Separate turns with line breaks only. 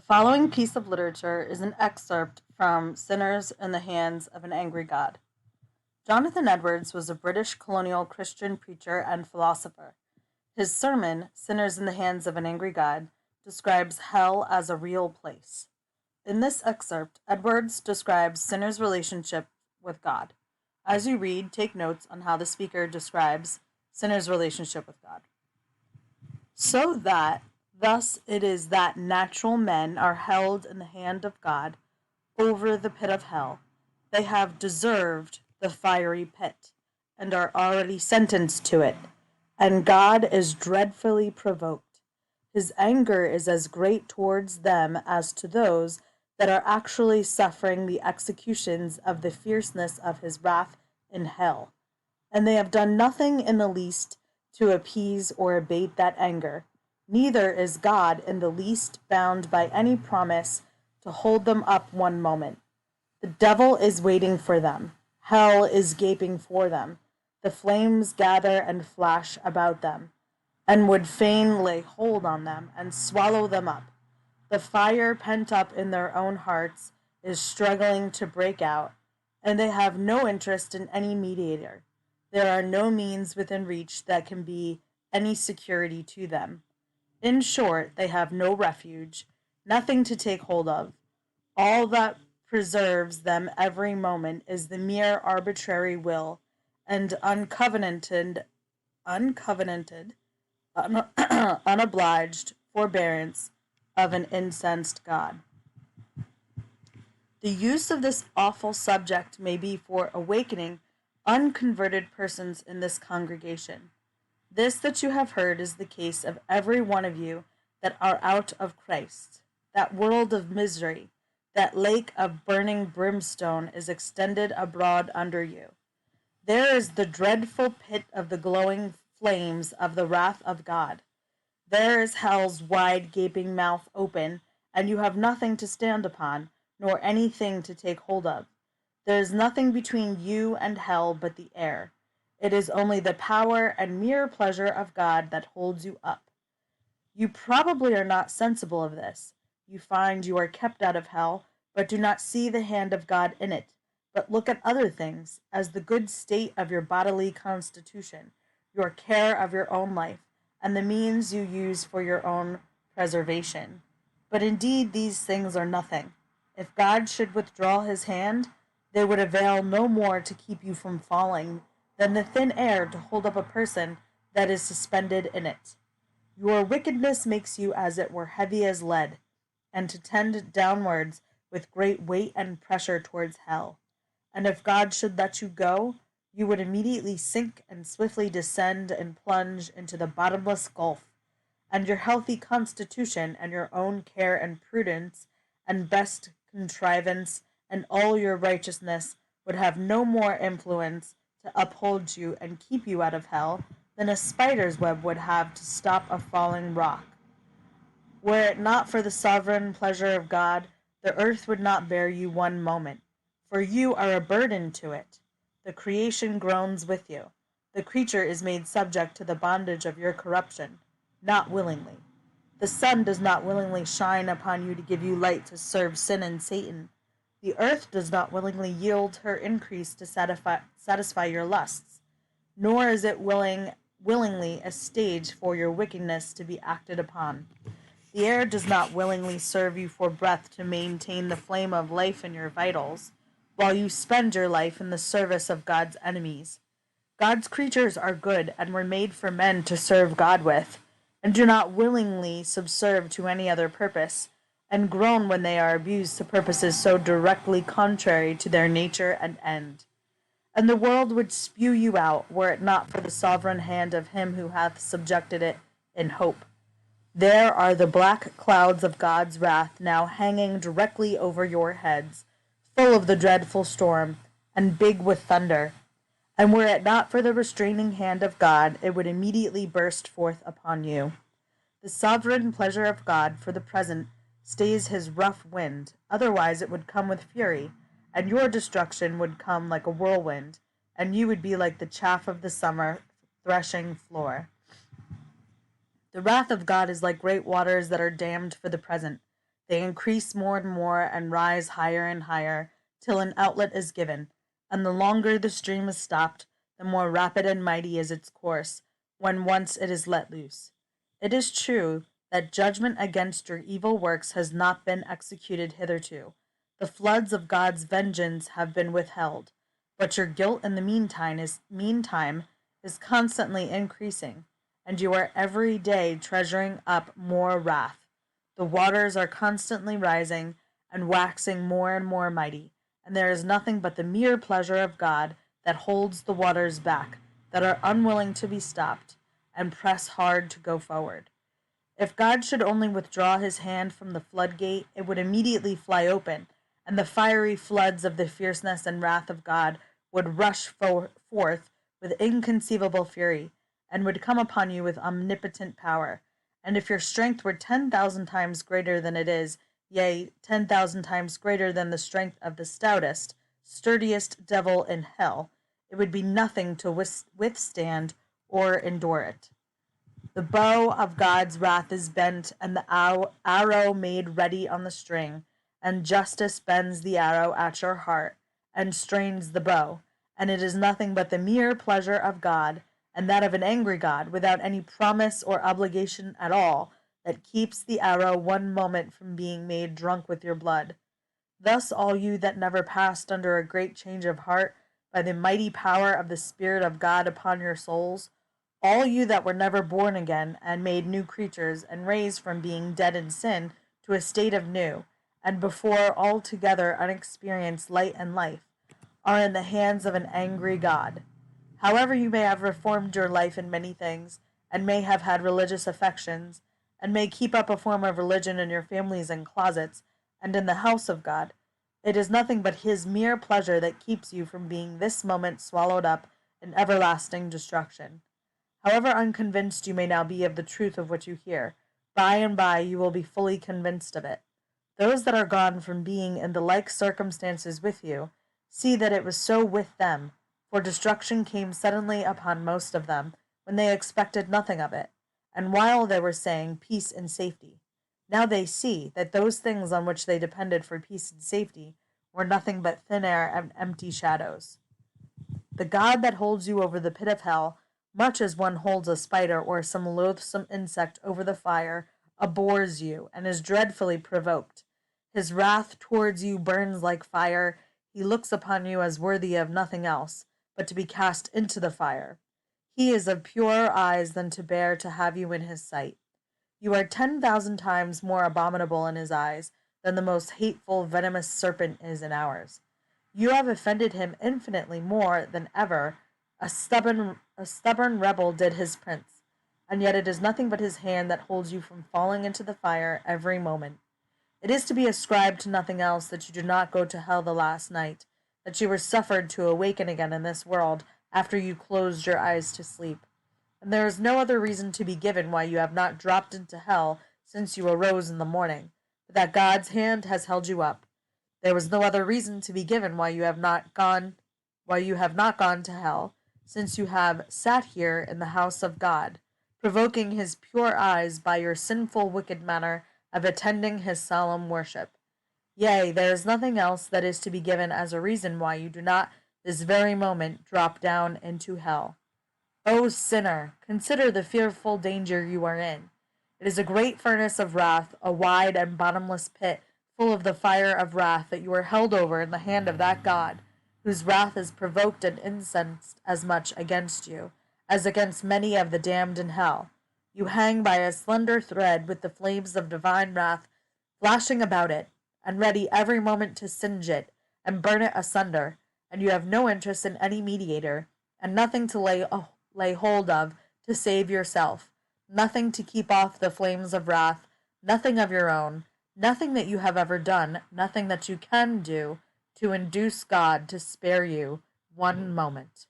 The following piece of literature is an excerpt from Sinners in the Hands of an Angry God. Jonathan Edwards was a British colonial Christian preacher and philosopher. His sermon, Sinners in the Hands of an Angry God, describes hell as a real place. In this excerpt, Edwards describes sinners' relationship with God. As you read, take notes on how the speaker describes sinners' relationship with God. So that, thus it is that natural men are held in the hand of God over the pit of hell. They have deserved the fiery pit, and are already sentenced to it, and God is dreadfully provoked. His anger is as great towards them as to those that are actually suffering the executions of the fierceness of his wrath in hell, and they have done nothing in the least to appease or abate that anger. Neither is God in the least bound by any promise to hold them up one moment. The devil is waiting for them. Hell is gaping for them. The flames gather and flash about them, and would fain lay hold on them and swallow them up. The fire pent up in their own hearts is struggling to break out, and they have no interest in any mediator. There are no means within reach that can be any security to them. In short, they have no refuge, nothing to take hold of. All that preserves them every moment is the mere arbitrary will and unobliged forbearance of an incensed God. The use of this awful subject may be for awakening unconverted persons in this congregation. This that you have heard is the case of every one of you that are out of Christ. That world of misery, that lake of burning brimstone is extended abroad under you. There is the dreadful pit of the glowing flames of the wrath of God. There is hell's wide gaping mouth open, and you have nothing to stand upon, nor anything to take hold of. There is nothing between you and hell but the air. It is only the power and mere pleasure of God that holds you up. You probably are not sensible of this. You find you are kept out of hell, but do not see the hand of God in it, but look at other things, as the good state of your bodily constitution, your care of your own life, and the means you use for your own preservation. But indeed these things are nothing. If God should withdraw his hand, they would avail no more to keep you from falling than the thin air to hold up a person that is suspended in it. Your wickedness makes you as it were heavy as lead, and to tend downwards with great weight and pressure towards hell. And if God should let you go, you would immediately sink and swiftly descend and plunge into the bottomless gulf, and your healthy constitution and your own care and prudence and best contrivance and all your righteousness would have no more influence to uphold you and keep you out of hell than a spider's web would have to stop a falling rock. Were it not for the sovereign pleasure of God, the earth would not bear you one moment, for you are a burden to it. The creation groans with you. The creature is made subject to the bondage of your corruption, not willingly. The sun does not willingly shine upon you to give you light to serve sin and Satan. The earth does not willingly yield her increase to satisfy your lusts, nor is it willingly a stage for your wickedness to be acted upon. The air does not willingly serve you for breath to maintain the flame of life in your vitals, while you spend your life in the service of God's enemies. God's creatures are good and were made for men to serve God with, and do not willingly subserve to any other purpose, and groan when they are abused to purposes so directly contrary to their nature and end. And the world would spew you out, were it not for the sovereign hand of him who hath subjected it in hope. There are the black clouds of God's wrath now hanging directly over your heads, full of the dreadful storm, and big with thunder. And were it not for the restraining hand of God, it would immediately burst forth upon you. The sovereign pleasure of God, for the present, stays his rough wind, otherwise it would come with fury, and your destruction would come like a whirlwind, and you would be like the chaff of the summer threshing floor. The wrath of God is like great waters that are dammed for the present. They increase more and more and rise higher and higher till an outlet is given, and the longer the stream is stopped, the more rapid and mighty is its course when once it is let loose. It is true that judgment against your evil works has not been executed hitherto. The floods of God's vengeance have been withheld, but your guilt in the meantime is constantly increasing, and you are every day treasuring up more wrath. The waters are constantly rising and waxing more and more mighty, and there is nothing but the mere pleasure of God that holds the waters back, that are unwilling to be stopped, and press hard to go forward. If God should only withdraw his hand from the floodgate, it would immediately fly open, and the fiery floods of the fierceness and wrath of God would rush forth with inconceivable fury, and would come upon you with omnipotent power. And if your strength were 10,000 times greater than it is, yea, 10,000 times greater than the strength of the stoutest, sturdiest devil in hell, it would be nothing to withstand or endure it. The bow of God's wrath is bent, and the arrow made ready on the string, and justice bends the arrow at your heart, and strains the bow, and it is nothing but the mere pleasure of God, and that of an angry God, without any promise or obligation at all, that keeps the arrow one moment from being made drunk with your blood. Thus all you that never passed under a great change of heart by the mighty power of the Spirit of God upon your souls, all you that were never born again and made new creatures and raised from being dead in sin to a state of new, and before altogether unexperienced light and life, are in the hands of an angry God. However you may have reformed your life in many things, and may have had religious affections, and may keep up a form of religion in your families and closets, and in the house of God, it is nothing but his mere pleasure that keeps you from being this moment swallowed up in everlasting destruction. However unconvinced you may now be of the truth of what you hear, by and by you will be fully convinced of it. Those that are gone from being in the like circumstances with you, see that it was so with them, for destruction came suddenly upon most of them, when they expected nothing of it, and while they were saying peace and safety. Now they see that those things on which they depended for peace and safety were nothing but thin air and empty shadows. The God that holds you over the pit of hell, much as one holds a spider or some loathsome insect over the fire, abhors you, and is dreadfully provoked. His wrath towards you burns like fire. He looks upon you as worthy of nothing else, but to be cast into the fire. He is of purer eyes than to bear to have you in his sight. You are 10,000 times more abominable in his eyes than the most hateful, venomous serpent is in ours. You have offended him infinitely more than ever a stubborn rebel did his prince, and yet it is nothing but his hand that holds you from falling into the fire every moment. It is to be ascribed to nothing else that you did not go to hell the last night, that you were suffered to awaken again in this world after you closed your eyes to sleep. And there is no other reason to be given why you have not dropped into hell since you arose in the morning, but that God's hand has held you up. There was no other reason to be given why you have not gone to hell, since you have sat here in the house of God, provoking his pure eyes by your sinful wicked manner of attending his solemn worship. Yea, there is nothing else that is to be given as a reason why you do not this very moment drop down into hell. O sinner, consider the fearful danger you are in. It is a great furnace of wrath, a wide and bottomless pit, full of the fire of wrath that you are held over in the hand of that God, whose wrath is provoked and incensed as much against you, as against many of the damned in hell. You hang by a slender thread with the flames of divine wrath flashing about it, and ready every moment to singe it and burn it asunder, and you have no interest in any mediator, and nothing to lay hold of to save yourself, nothing to keep off the flames of wrath, nothing of your own, nothing that you have ever done, nothing that you can do to induce God to spare you one moment.